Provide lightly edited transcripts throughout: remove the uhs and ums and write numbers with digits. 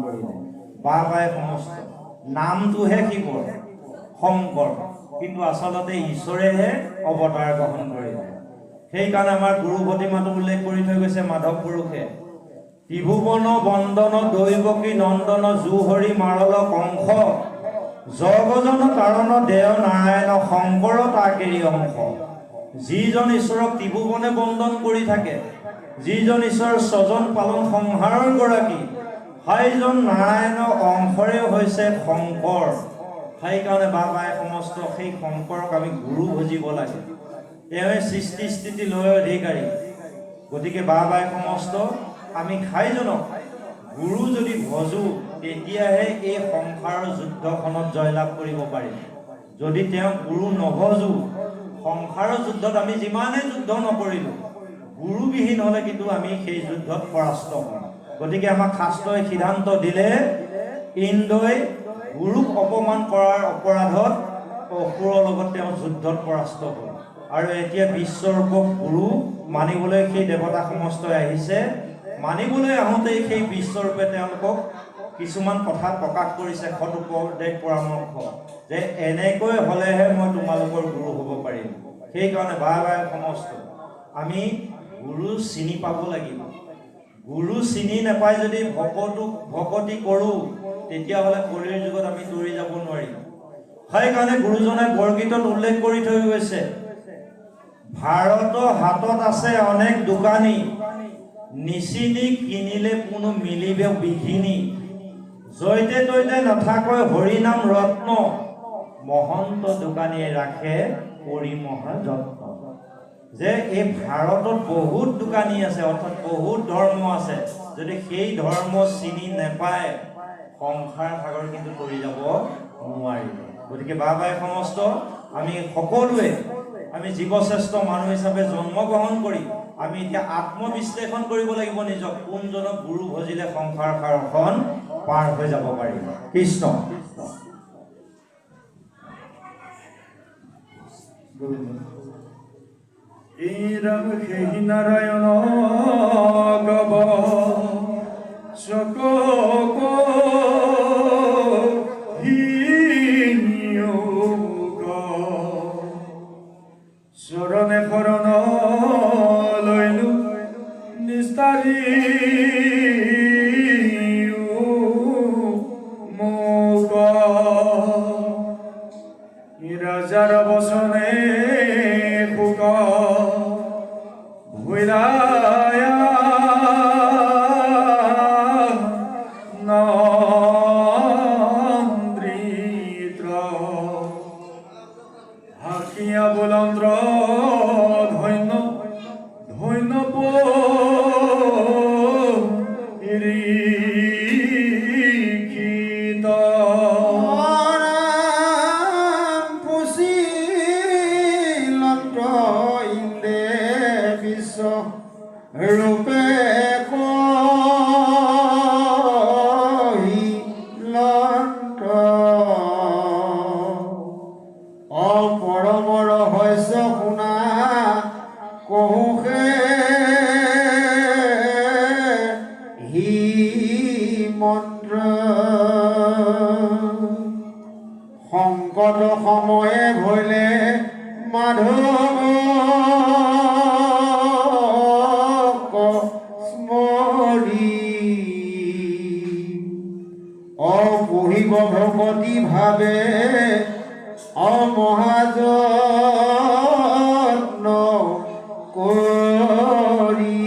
কৰিলে বাবাই সমস্ত নামটোহে শিৱৰ শংকৰ কিন্তু আচলতে ঈশ্বৰেহে অৱতাৰ গ্ৰহণ কৰিলে সেইকাৰণে আমাৰ গুৰু ভতিমাটো উল্লেখ কৰি থৈ গৈছে মাধৱ পুৰুষে ত্ৰিভুৱন বন্দন দৈৱকী নন্দন জুহৰি মাৰল কংস জগজন তাৰণ দেৱ নাৰায়ণ শংকৰ তাকেৰি অংশ যিজন ঈশ্বৰক ত্ৰিভুৱনে বন্দন কৰি থাকে যিজন ঈশ্বৰৰ স্বজন পালন সংহাৰৰ গৰাকী সেইজন নাৰায়ণৰ অংশৰে হৈছে শংকৰ সেইকাৰণে বাবাই সমস্ত সেই শংকৰক আমি গুৰু ভজিব লাগে তেওঁৱে সৃষ্টি স্থিতি লয় অধিকাৰী গতিকে বাবাই সমস্ত আমি খাইজনক গুৰু যদি ভজো তেতিয়াহে এই সংসাৰৰ যুদ্ধখনত জয়লাভ কৰিব পাৰিম যদি তেওঁ গুৰু নভজো সংসাৰৰ যুদ্ধত আমি যিমানে যুদ্ধ নকৰিলো গুৰুবিহীন হলে কিন্তু আমি সেই যুদ্ধত পৰাস্ত হ'ম গতিকে আমাক শাস্ত্ৰই সিদ্ধান্ত দিলে ইন্দ্ৰই গুৰুক অপমান কৰাৰ অপৰাধত অসুৰৰ লগত তেওঁ যুদ্ধত পৰাস্ত হ'ল আৰু এতিয়া বিশ্বৰূপক গুৰু মানিবলৈ সেই দেৱতা সমস্তই আহিছে মানিবলৈ আহোঁতেই সেই বিশ্বৰূপে তেওঁলোকক কিছুমান কথা প্ৰকাশ কৰিছে সৎ উপদেশ পৰামৰ্শ যে এনেকৈ হ'লেহে মই তোমালোকৰ গুৰু হ'ব পাৰিম সেইকাৰণে বাৰে সমস্ত আমি গুৰু চিনি পাব লাগিব গুৰু চিনি নাপাই যদি ভকতি কৰোঁ তেতিয়াহ'লে কলিৰ যুগত আমি দৌৰি যাব নোৱাৰিম সেইকাৰণে গুৰুজনে বৰগীতত উল্লেখ কৰি থৈ গৈছে ভাৰতৰ হাতত আছে অনেক দোকানী নিচিনি কিনিলে কোনো মিলিবে বিঘিনি জয়তে তৈতে নাথাকৈ হৰিনাম ৰত্ন মহন্ত দোকানীয়ে ৰাখে পৰিমহা যত্ন যে এই ভাৰতত বহুত দোকানী আছে অৰ্থাৎ বহুত ধৰ্ম আছে যদি সেই ধৰ্ম চিনি নাপায় সংসাৰ সাগৰ কিন্তু তৰি যাব নোৱাৰিব গতিকে বাবাই সমস্ত আমি সকলোৱে আমি জীৱশ্ৰেষ্ঠ মানুহ হিচাপে জন্মগ্ৰহণ কৰি আমি এতিয়া আত্মবিশ্লেষণ কৰিব লাগিব নিজক কোনজনক গুৰু ভজিলে সংসাৰ সাগৰখন পাৰ হৈ যাব পাৰিব কৃষ্ণ ইৰাম সেই নাৰায়ণ গব চক চৰণে শৰণ লৈলো নিস্তাৰি মোক ৰাজাৰ বচনে শোক ভৈৰায়া নন্দ্ৰিত্ৰ হাকিয়া বুলন্দ্ৰ ধন্য ধন্য পৰিকীত ৰূপে কহিলন্ত অপৰমৰ শস্য শুনা কহুষে হি মন্ত্ৰ সংকট সময়ে ভৈলে মাধৱ অপহিব ভকতি ভাবে অমহাযত্ন কৰি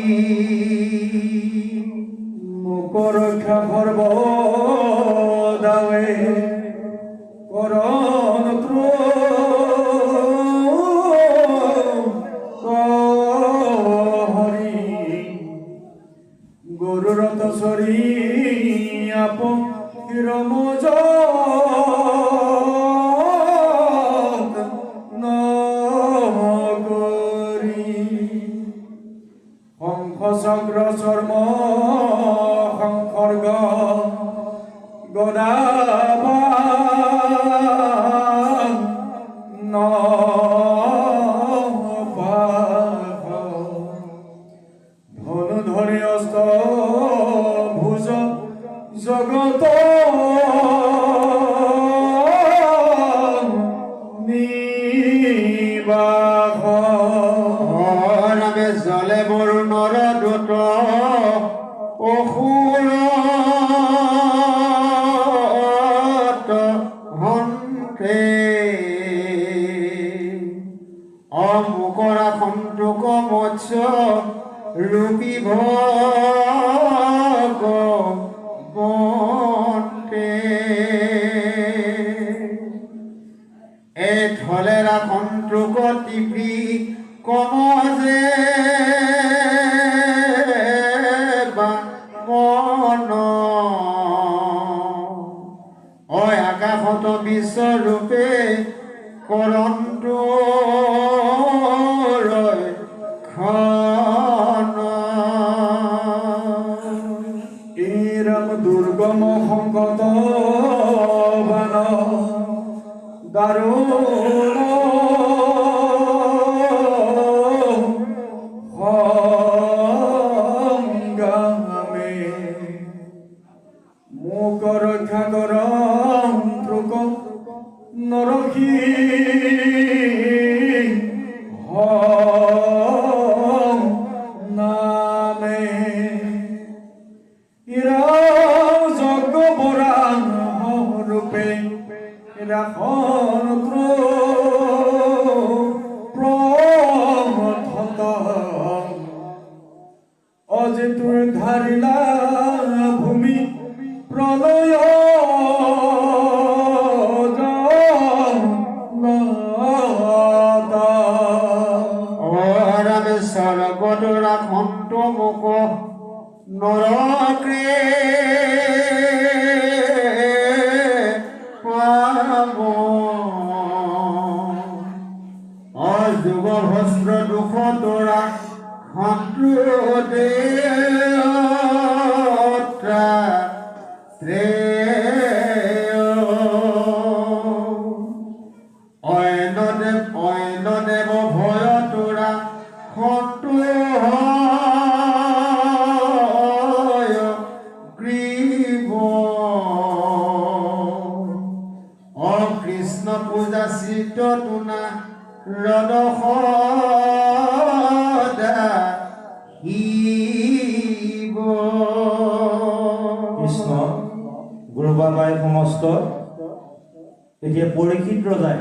মোক ৰক্ষা ভৰ্ব দাৱে কৰণ হৰি গৰুৰত চৰি আপ ৰমজ নগৰী শংখ চক্ৰ চৰ্ম শংকৰ্গ গদা ধনু ধৰি অস্ত ভুজ জগত নিবাস নামে জলে বৰুণৰ দূত অসুৰত হন্তে অমুকৰা সন্তোক মৎস্য ৰূপী ভগৱন্তে এ থলেৰা সন্তোক টিপি কমজে মন আকাশত বিশ্বৰূপে কৰন্তু ইৰাম দুৰ্গম সংকট বান দাৰুণ সংগ্ৰামে মোক ৰক্ষা কৰ ত্ৰুক নৰসী নামে ইৰা যজ্ঞ বৰা ৰূপে ৰাখন প্ৰথত অজিতুৰ ধাৰিলা ভূমি প্ৰলয় ৰামে স্বৰ্গদৰা সন্ত মোক নৰকে পাব অযুগ ভস্ৰ দুখ তোৰা সন্তুদে অন্য দেৱ ভয় তোৰা সন্তু গ্ৰীব কৃষ্ণ পূজা চিত তোনা ৰদ শিৱ কৃষ্ণ গুৰু বাবাই সমস্ত এতিয়া পৰীক্ষিত ৰজাই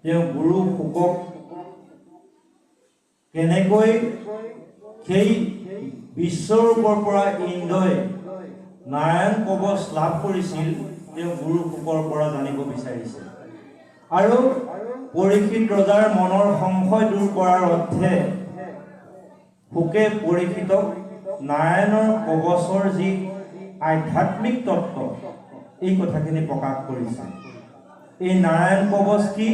তেওঁ গুৰু শুকক কেনেকৈ সেই বিশ্বৰূপৰ পৰা ইন্দ্ৰই নাৰায়ণ কবচ লাভ কৰিছিল তেওঁ গুৰু শুকৰ পৰা জানিব বিচাৰিছে আৰু পৰীক্ষিত ৰজাৰ মনৰ সংশয় দূৰ কৰাৰ অৰ্থে শুকে পৰীক্ষিতক নাৰায়ণৰ কবচৰ যি আধ্যাত্মিক তত্ত্ব এই কথাখিনি প্ৰকাশ কৰিছে এই নাৰায়ণ কবচ কি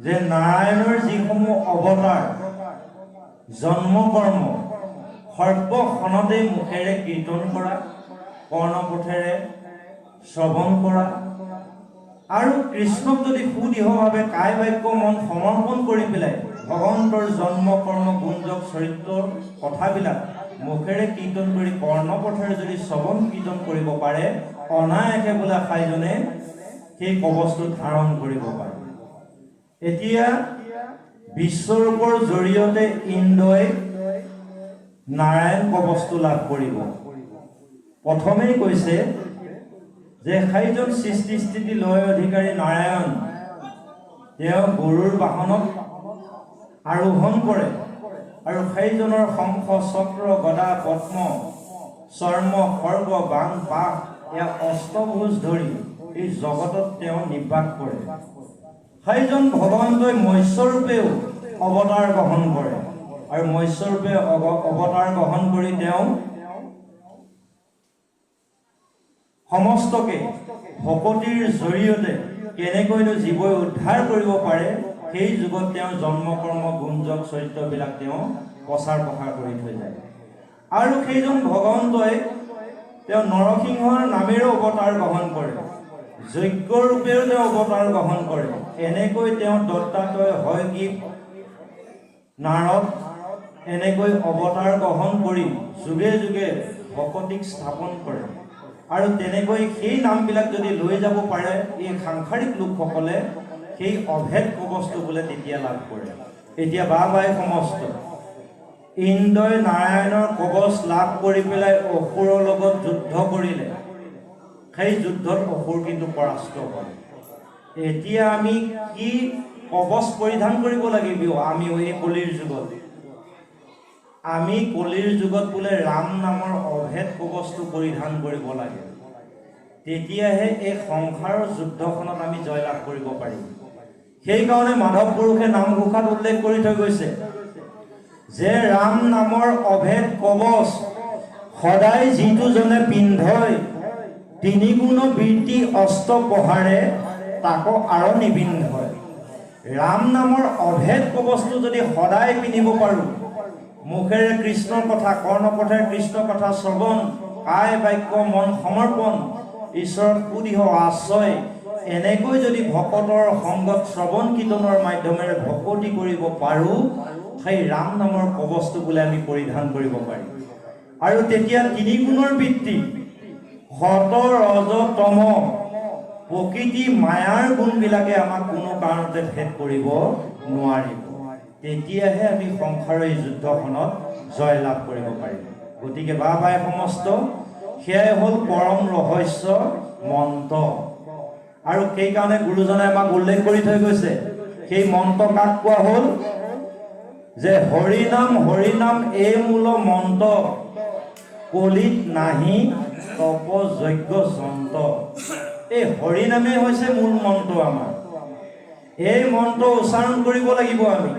যে নাৰায়ণৰ যিসমূহ অৱতাৰ জন্ম কৰ্ম সৰ্বক্ষণতে মুখেৰে কীৰ্তন কৰা কৰ্ণপথেৰে শ্ৰৱণ কৰা আৰু কৃষ্ণক যদি সুদৃঢ়ভাৱে কায় বাক্য মন সমৰ্পণ কৰি পেলাই ভগৱন্তৰ জন্ম কৰ্ম গুঞ্জক চৰিত্ৰৰ কথাবিলাক মুখেৰে কীৰ্তন কৰি কৰ্ণপথেৰে যদি শ্ৰৱণ কীৰ্তন কৰিব পাৰে অনায়াসে বোলা খাইজনে সেই কবচটো ধাৰণ কৰিব পাৰে এতিয়া বিশ্বৰূপৰ জৰিয়তে ইন্দ্ৰই নাৰায়ণ কবচটো লাভ কৰিব প্ৰথমেই কৈছে যে সেইজন সৃষ্টি স্থিতি লয় অধিকাৰী নাৰায়ণ তেওঁ গৰুৰ বাহনত আৰোহণ কৰে আৰু সেইজনৰ শংখ চক্ৰ গদা পদ্ম চৰ্ম খৰ্গ বাং পাশ এয়া অষ্টভুজ ধৰি এই জগতত তেওঁ নিবাস কৰে সেইজন ভগৱন্তই মৎস্যৰূপেও অৱতাৰ গ্ৰহণ কৰে আৰু মৎস্যৰূপে অৱতাৰ গ্ৰহণ কৰি তেওঁ সমস্তকে ভকতিৰ জৰিয়তে কেনেকৈনো জীৱই উদ্ধাৰ কৰিব পাৰে সেই যুগত তেওঁ জন্ম কৰ্ম গুঞ্জক চৰিত্ৰবিলাক তেওঁ প্ৰচাৰ প্ৰসাৰ কৰি থৈ যায় আৰু সেইজন ভগৱন্তই তেওঁ নৰসিংহৰ নামেৰে অৱতাৰ গ্ৰহণ কৰে যজ্ঞ ৰূপেও তেওঁ অৱতাৰ গ্ৰহণ কৰে এনেকৈ তেওঁ দত্তাত্ৰয় হয়গ্ৰীৱ নাৰদ এনেকৈ অৱতাৰ গ্ৰহণ কৰি যুগে যুগে ভকতিক স্থাপন কৰে আৰু তেনেকৈ সেই নামবিলাক যদি লৈ যাব পাৰে এই সাংসাৰিক লোকসকলে সেই অভেদ কবচটো বোলে তেতিয়া লাভ কৰে। এতিয়া বাই সমস্ত ইন্দ্ৰই নাৰায়ণৰ কবচ লাভ কৰি পেলাই অসুৰৰ লগত যুদ্ধ কৰিলে, সেই যুদ্ধত অসুৰ কিন্তু পৰাস্ত হ'ল। এতিয়া আমি কি কবচ পৰিধান কৰিব লাগিব? আমি এই কলিৰ যুগত আমি কলিৰ যুগত বোলে ৰাম নামৰ অভেদ কবচটো পৰিধান কৰিব লাগে। তেতিয়াহে এই সংসাৰৰ যুদ্ধখনত আমি জয়লাভ কৰিব পাৰিম। সেইকাৰণে মাধৱ পুৰুষে নামঘোষাত উল্লেখ কৰি থৈ গৈছে যে ৰাম নামৰ অভেদ কবচ সদায় যিটো জনে পিন্ধয়, তিনি গুণ বৃত্তি অস্ত পহাৰে তাকো আৰু নিপিন্ধয়। ৰাম নামৰ অভেদ কবচটো যদি সদায় পিন্ধিব পাৰোঁ, মুখেৰে কৃষ্ণৰ কথা, কৰ্ণপথেৰে কৃষ্ণৰ কথা শ্ৰৱণ, কায় বাক্য মন সমৰ্পণ, ঈশ্বৰৰ সুদিহ আশ্ৰয়, এনেকৈ যদি ভকতৰ সংগত শ্ৰৱণ কীৰ্তনৰ মাধ্যমেৰে ভকতি কৰিব পাৰোঁ, সেই ৰাম নামৰ কবচটো বোলে আমি পৰিধান কৰিব পাৰিম। আৰু তেতিয়া তিনি গুণৰ বৃত্তি, সত ৰজ তম প্ৰকৃতি মায়াৰ গুণবিলাকে আমাক কোনো কাৰণতে ভেদ কৰিব নোৱাৰিব। তেতিয়াহে আমি সংসাৰৰ এই যুদ্ধখনত জয়লাভ কৰিব পাৰিম। গতিকে বাই সমস্ত সেয়াই হ'ল পৰম ৰহস্য মন্ত্ৰ। আৰু সেইকাৰণে গুৰুজনে আমাক উল্লেখ কৰি থৈ গৈছে, সেই মন্ত্ৰ কাক কোৱা হ'ল? যে হৰিনাম হৰিনাম এই মূল মন্ত্ৰ, কলিত নাহি তপ যজ্ঞ যন্ত্ৰ। এই হৰিনামেই হৈছে মূল মন্ত্ৰ আমাৰ। এই মন্ত্ৰ উচ্চাৰণ কৰিব লাগিব আমি,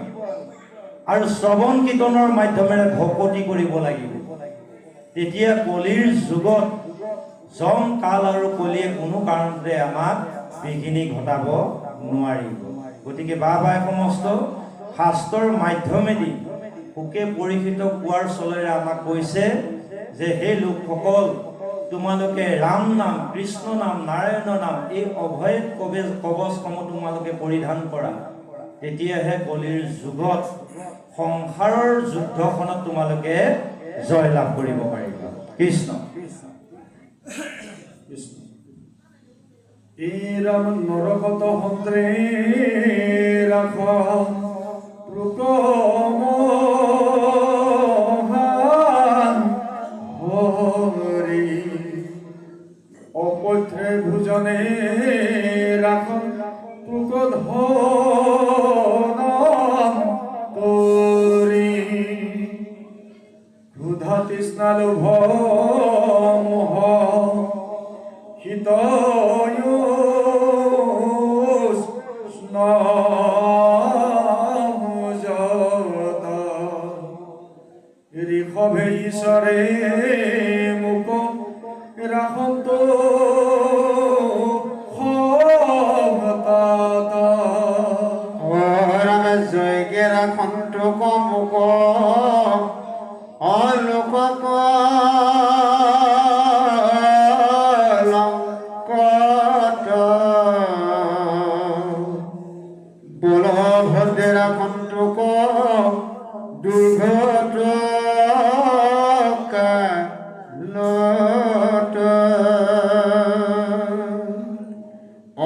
আৰু শ্ৰৱণ কীৰ্তনৰ মাধ্যমেৰে ভকতি কৰিব লাগিব। তেতিয়া কলিৰ যুগত জম কাল আৰু কলিয়ে কোনো কাৰণতে আমাক বিঘিনি ঘটাব নোৱাৰিব। গতিকে বাই সমস্ত শাস্ত্ৰৰ মাধ্যমেদি সুকে পৰীক্ষিত কোৱাৰ চলেৰে আমাক কৈছে যে সেই লোকসকল, তোমালোকে ৰাম নাম, কৃষ্ণ নাম, নাৰায়ণৰ নাম, এই অভয় কবচসমূহ তোমালোকে পৰিধান কৰা। তেতিয়াহে কলিৰ যুগত সংসাৰৰ যুদ্ধখনত তোমালোকে জয়লাভ কৰিব পাৰিবা। কৃষ্ণ রাম নরকত হন্ত্রে রাখ প্রকম হরি অপথ্রে ভুজনে রাখ প্রকধ তরি ক্ষুধা তৃষ্ণা লোভ মোহ হিতয় ঋষভে ঈশ্বরে মুখ রাখন্ত রাম জয়কে রাখন্ত মুখ অলোক বলভদ্রে রাখন্ত দুর্ঘট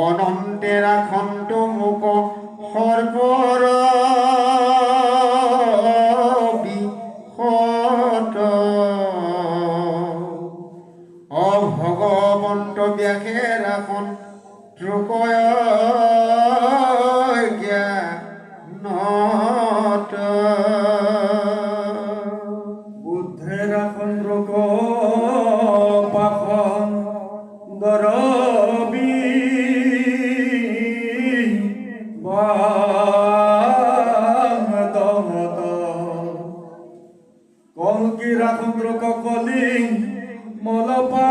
অনন্তে রাখন্ত মুখ সর্বর বিহত অভগবন্ত ব্যাখে রাখন ত্রুকয় জ্ঞানত বুদ্ধে রাখন রোগ পাখন দরবি কলকি রাখন রোগ কলি মলপা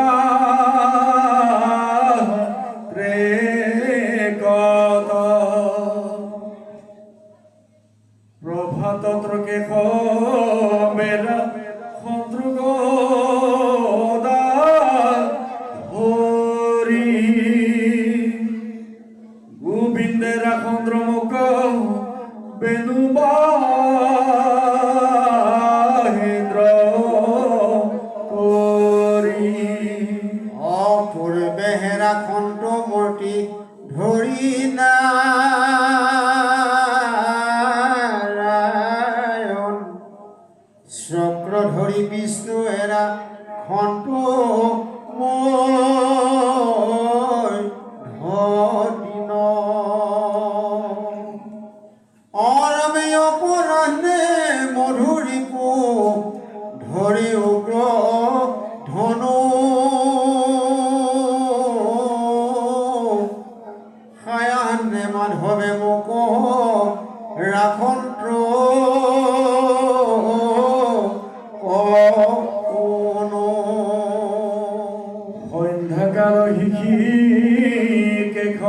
চেহেৰা খন্ত মূৰ্তি ধৰি নাৰায়ণ চক্ৰ ধৰি বিষ্ণু এৰা খন্ত ধদিন অৰমে অপৰাহ্নে মধুৰিপু ধৰি উগ্ৰ ধনু সায়াহ্নে মাধৱে মোক ৰাখন্ত্ৰ সন্ধ্যাকাল শিখি কেশ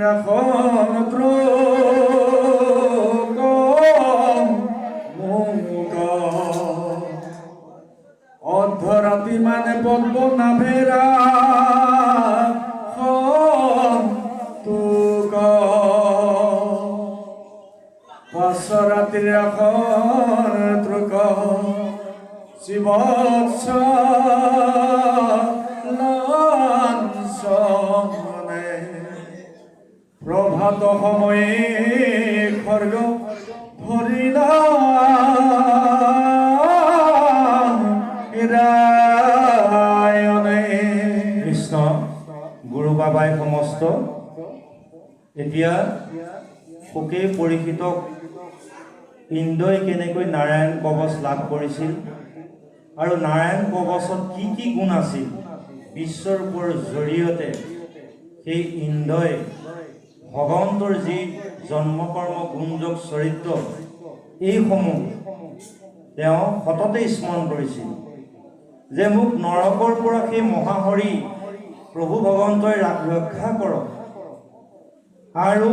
ৰাখন্ত্ৰ অৰ্ধৰাতি মানে পদ্মনাভেৰা তোক পাঁচ ৰাতি ৰাখন ত্ৰুক শিৱৎস লাঞ্ছনে প্ৰভাত সময়ে খৰ্গ ধৰিলা কৃষ্ণ গুৰু বাবাই সমস্ত এতিয়া শোকে পৰীক্ষিতক ইন্দ্ৰই কেনেকৈ নাৰায়ণ কৱচ লাভ কৰিছিল আৰু নাৰায়ণ কৱচত কি কি গুণ আছিল বিশ্বৰূপৰ জৰিয়তে সেই ইন্দ্ৰই ভগৱন্তৰ যি জন্মকৰ্ম গুণযোগ চৰিত্ৰ এইসমূহ তেওঁ সততে স্মৰণ কৰিছিল যে মোক নৰকৰ পৰা সেই মহাহৰি প্ৰভু ভগৱন্তই ৰক্ষা কৰক আৰু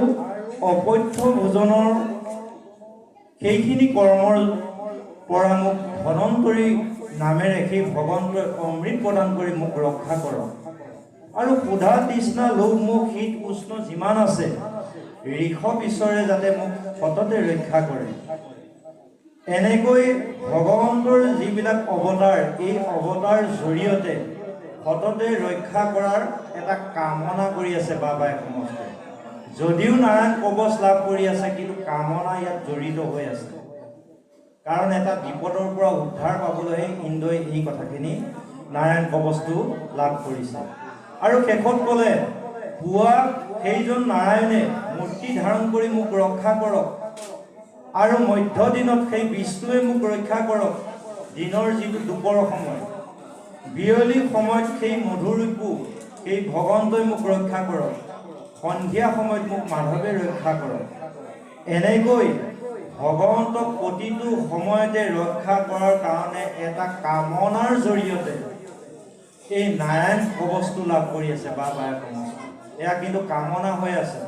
অপথ্য ভোজনৰ সেইখিনি কৰ্মৰ পৰা মোক ধনন্তৰী নামেৰে সেই ভগৱন্তই অমৃত প্ৰদান কৰি মোক ৰক্ষা কৰক আৰু ক্ষুধা তৃষ্ণা লোভ মোহ শীত উষ্ণ যিমান আছে ঋষভ ঈশ্বৰে যাতে মোক সততে ৰক্ষা কৰে এনেকৈ ভগৱন্তৰ যিবিলাক অৱতাৰ এই অৱতাৰ জৰিয়তে সততে ৰক্ষা কৰাৰ এটা কামনা কৰি আছে বাবাই সমস্ত যদিও নাৰায়ণ কৱচ লাভ কৰি আছে কিন্তু কামনা ইয়াত জড়িত হৈ আছে কাৰণ এটা বিপদৰ পৰা উদ্ধাৰ পাবলৈহে ইন্দ্ৰই এই কথাখিনি নাৰায়ণ কৱচটো লাভ কৰিছে আৰু শেষত ক'লে পুৱা সেইজন নাৰায়ণে মূৰ্তি ধাৰণ কৰি মোক ৰক্ষা কৰক আৰু মধ্য দিনত সেই বিষ্ণুৱে মোক ৰক্ষা কৰক দিনৰ যিটো দুপৰ সময় বিয়লি সময়ত সেই মধুৰূপু সেই ভগৱন্তই মোক ৰক্ষা কৰক সন্ধিয়া সময়ত মোক মাধৱে ৰক্ষা কৰক এনেকৈ ভগৱন্তক প্ৰতিটো সময়তে ৰক্ষা কৰাৰ কাৰণে এটা কামনাৰ জৰিয়তে এই নাৰায়ণ কৱচটো লাভ কৰি আছে বাবাই সমস্ত এয়া কিন্তু কামনা হৈ আছে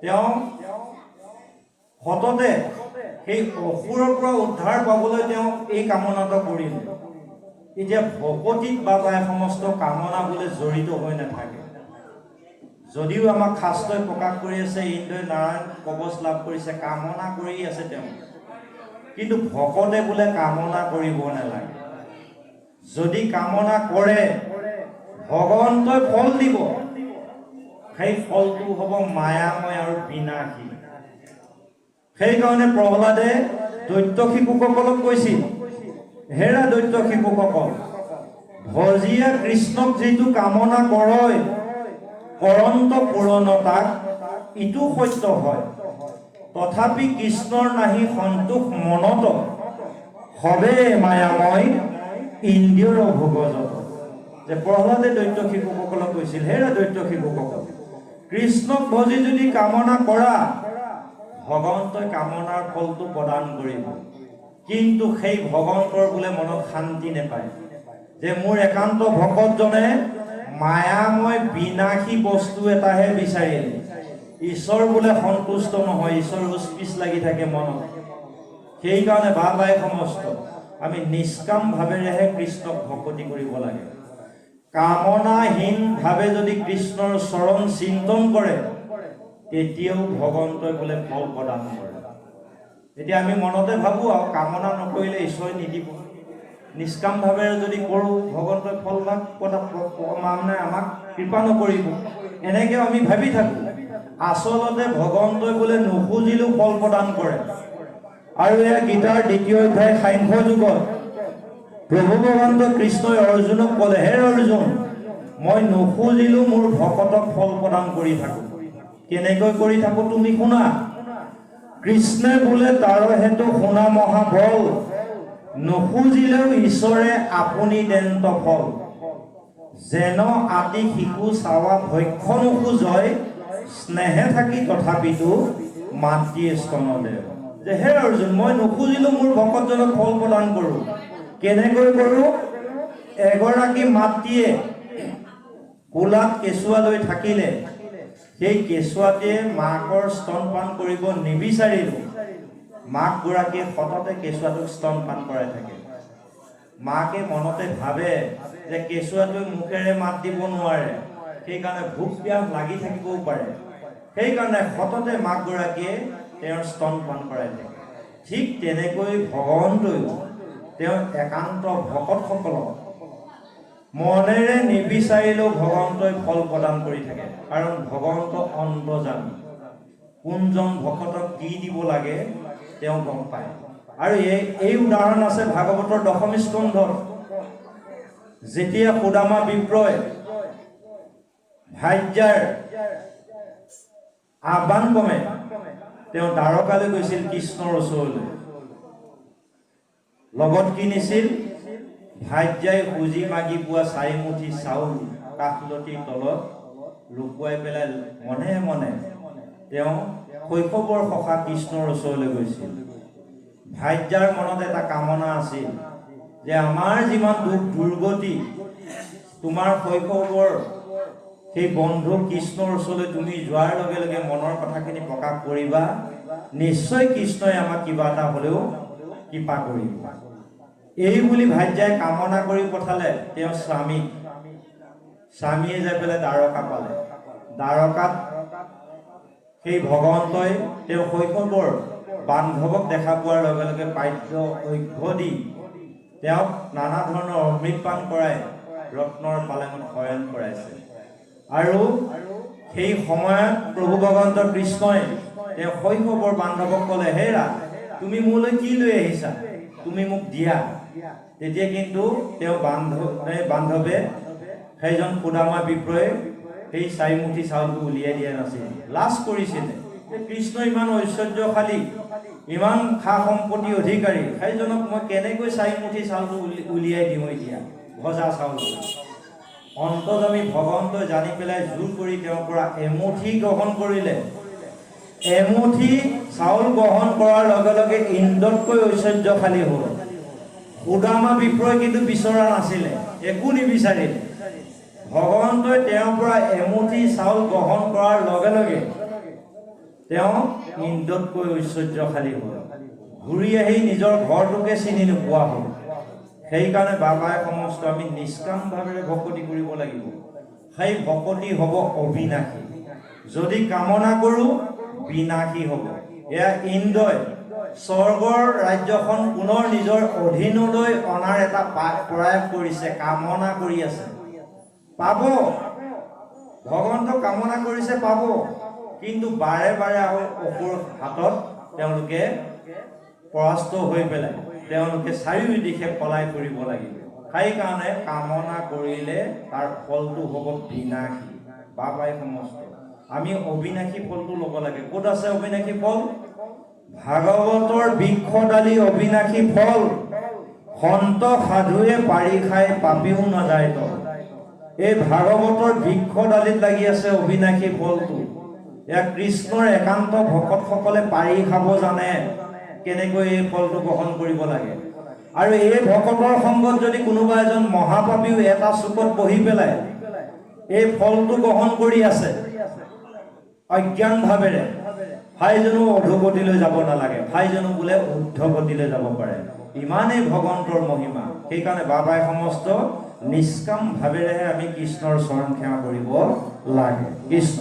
তেওঁ সততে সেই অসুৰৰ পৰা উদ্ধাৰ পাবলৈ তেওঁ এই কামনাটো কৰিলে এতিয়া ভকতিত বাবাই সমস্ত কামনা বোলে জড়িত হৈ নাথাকে যদিও আমাক শাস্ত্ৰই প্ৰকাশ কৰি আছে ইন্দ্ৰই নাৰায়ণ কৱচ লাভ কৰিছে কামনা কৰি আছে তেওঁ কিন্তু ভকতে বোলে কামনা কৰিব নালাগে যদি কামনা কৰে ভগৱন্তই ফল দিব সেই ফলটো হ'ব মায়াময় আৰু বিনাশী সেইকাৰণে প্ৰহ্লাদে দৈত্য শিশুসকলক কৈছিল হেৰা দৈত্য শিশুসকল ভজিয়া কৃষ্ণক যিটো কামনা কৰয় কৰন্ত পূৰণতাক ইটো সত্য হয় তথাপি কৃষ্ণৰ নাহি সন্তোষ মনত হবে মায়াময় ইন্দ্ৰিয়ৰ ভোগজত যে প্ৰহ্লাদে দৈত্য শিশুসকলক কৈছিল হেৰা দৈত্য শিশুসকল কৃষ্ণক ভজি যদি কামনা কৰা ভগৱন্তই কামনাৰ ফলটো প্ৰদান কৰিব কিন্তু সেই ভগৱন্তৰ বোলে মনত শান্তি নাপায় যে মোৰ একান্ত ভকতজনে মায়াময় বিনাশী বস্তু এটাহে বিচাৰিলে ঈশ্বৰ বোলে সন্তুষ্ট নহয় ঈশ্বৰ উৎপিচ লাগি থাকে মনত সেইকাৰণে বাবাই সমস্ত আমি নিষ্কাম ভাৱেৰেহে কৃষ্ণক ভকতি কৰিব লাগে কামনাহীনভাৱে যদি কৃষ্ণৰ চৰণ চিন্তন কৰে তেতিয়াও ভগৱন্তই বোলে ফল প্ৰদান কৰে এতিয়া আমি মনতে ভাবোঁ আৰু কামনা নকৰিলে ঈশ্বৰে নিদিব নিষ্কাম ভাৱেৰে যদি কৰোঁ ভগৱন্তই ফল লাভ মানে আমাক কৃপা নকৰিব এনেকৈ আমি ভাবি থাকোঁ আচলতে ভগৱন্তই বোলে নুখুজিলেও ফল প্ৰদান কৰে আৰু এয়া গীতাৰ 2য় অধ্যায় সাংখ্য যুগত প্ৰভু ভগৱন্ত কৃষ্ণই অৰ্জুনক ক'লে হে অৰ্জুন মই নুখুজিলেও মোৰ ভকতক ফল প্ৰদান কৰি থাকোঁ কেনেকৈ কৰি থাকোঁ তুমি শুনা কৃষ্ণে বোলে তাৰ হেতু শুনা মহাবল নুখুজিলেও ঈশ্বৰে আপুনি দেন্ত ফল যেন আদি শিশু চাৱা ভক্ষ নুখুজয় স্নেহে থাকি তথাপিতো মাতৃ স্তনদেৱ যে হে অৰ্জুন মই নুখুজিলেও মোৰ ভকতজনক ফল প্ৰদান কৰোঁ কেনেকৈ কৰোঁ এগৰাকী মাতৃয়ে কোলাত কেঁচুৱা লৈ থাকিলে সেই কেঁচুৱাটিয়ে মাকৰ স্তনপান কৰিব নিবিচাৰিলেও মাকগৰাকীয়ে সততে কেঁচুৱাটোক স্তনপান কৰাই থাকে মাকে মনতে ভাবে যে কেঁচুৱাটোৱে মুখেৰে মাত দিব নোৱাৰে সেইকাৰণে ভোক পিয়াহ লাগি থাকিবও পাৰে সেইকাৰণে সততে মাকগৰাকীয়ে তেওঁৰ স্তনপান কৰাই থাকে ঠিক তেনেকৈ ভগৱন্তইও তেওঁ একান্ত ভকতসকলক মনেৰে নিবিচাৰিলেও ভগৱন্তই ফল প্ৰদান কৰি থাকে কাৰণ ভগৱন্ত অন্তৰ্যামী কোনজন ভকতক কি দিব লাগে তেওঁ গম পায় আৰু এই উদাহৰণ আছে ভাগৱতৰ 10ম স্কন্ধত যেতিয়া সুদামা বিপ্ৰই ভাৰ্যাৰ আহ্বান ক্ৰমে তেওঁ দ্বাৰকালৈ গৈছিল কৃষ্ণৰ ওচৰলৈ লগত কি নিছিল ভাৰ্যাই খুজি মাগি পোৱা 4 মুঠি চাউল কাষলতিৰ তলত লুকুৱাই পেলাই মনে মনে তেওঁ শৈশৱৰ সখা কৃষ্ণৰ ওচৰলৈ গৈছিল ভাৰ্যাৰ মনত এটা কামনা আছিল যে আমাৰ যিমান দুখ দুৰ্গতি তোমাৰ শৈশৱৰ সেই বন্ধু কৃষ্ণৰ ওচৰলৈ তুমি যোৱাৰ লগে লগে মনৰ কথাখিনি প্ৰকাশ কৰিবা নিশ্চয় কৃষ্ণই আমাক কিবা এটা হ'লেও কৃপা কৰিব এই বুলি ভাৰ্যাই কামনা কৰি পঠালে তেওঁ স্বামীয়ে যাই পেলাই দ্বাৰকা পালে দ্বাৰকাত সেই ভগৱন্তই তেওঁ শৈশৱৰ বান্ধৱক দেখা পোৱাৰ লগে লগে পাঠ্য ঐক্য দি তেওঁক নানা ধৰণৰ অমৃত পান কৰাই ৰত্নৰ পালেঙত শয়ন কৰাইছে আৰু সেই সময়ত প্ৰভু ভগৱন্ত কৃষ্ণই তেওঁ শৈশৱৰ বান্ধৱক ক'লে হেৰা তুমি মোলৈ কি লৈ আহিছা তুমি মোক দিয়া তেতিয়া কিন্তু তেওঁ বান্ধৱে সেইজন সুদামা বিপ্ৰয়ে সেই 4 মুঠি চাউলটো উলিয়াই দিয়া নাছিল লাজ কৰিছিলে যে কৃষ্ণ ইমান ঐশ্বৰ্যশালী ইমান খা সম্পত্তি অধিকাৰী সেইজনক মই কেনেকৈ 4 মুঠি চাউলটো উলিয়াই দিওঁ এতিয়া ভজা চাউল অন্তৰ্যামী ভগৱন্তই জানি পেলাই জোৰ কৰি তেওঁৰ পৰা এমুঠি গ্ৰহণ কৰিলে এমুঠি চাউল গ্ৰহণ কৰাৰ লগে লগে ইন্দ্ৰতকৈ ঐশ্বৰ্যশালী হ'ল সুদামা বিপ্ৰই কিন্তু বিচৰা নাছিলে একো নিবিচাৰিলে ভগৱন্তই তেওঁৰ পৰা এমুঠি চাউল গ্ৰহণ কৰাৰ লগে লগে তেওঁ ইন্দ্ৰতকৈ ঐশ্বৰ্যশালী হ'ল ঘূৰি আহি নিজৰ ঘৰটোকে চিনি নোপোৱা হ'ল সেইকাৰণে বাবাই সমস্ত আমি নিষ্কামভাৱে ভকতি কৰিব লাগিব সেই ভকতি হ'ব অবিনাশী যদি কামনা কৰোঁ বিনাশী হ'ব এয়া ইন্দ্ৰই স্বৰ্গৰ ৰাজ্যখন পুনৰ নিজৰ অধীনলৈ অনাৰ এটা প্ৰয়াস কৰিছে কামনা কৰি আছে পাব ভগৱন্ত কামনা কৰিছে পাব কিন্তু বাৰে বাৰে অসুৰ হাতত তেওঁলোকে পৰাস্ত হৈ পেলাই তেওঁলোকে চাৰিওদিশে পলাই ফুৰিব লাগিব সেইকাৰণে কামনা কৰিলে তাৰ ফলটো হ'ব বিনাশী বাবাই সমস্ত আমি অবিনাশী ফলটো ল'ব লাগে ক'ত আছে অবিনাশী ফল ভাগৱতৰ বৃক্ষডালি অবিনাশী ফল সন্ত সাধুৱে পাৰি খাই পাপীও নাযায় তল এই ভাগৱতৰ বৃক্ষডালিত লাগি আছে অবিনাশী ফলটো এয়া কৃষ্ণৰ একান্ত ভকতসকলে পাৰি খাব জানে কেনেকৈ এই ফলটো গ্ৰহণ কৰিব লাগে আৰু এই ভকতৰ সংগত যদি কোনোবা এজন মহাপাপীও এটা চুকত বহি পেলাই এই ফলটো গ্ৰহণ কৰি আছে অজ্ঞান ভাৱেৰে ভাইজনো অধোগতিলৈ যাব নালাগে ভাইজনো বোলে ঊৰ্ধ্বগতিলৈ যাব পাৰে ইমানেই ভগৱন্তৰ মহিমা সেইকাৰণে বাবাই সমস্ত নিষ্কাম ভাৱেৰেহে আমি কৃষ্ণৰ চৰণ সেৱা কৰিব লাগে কৃষ্ণ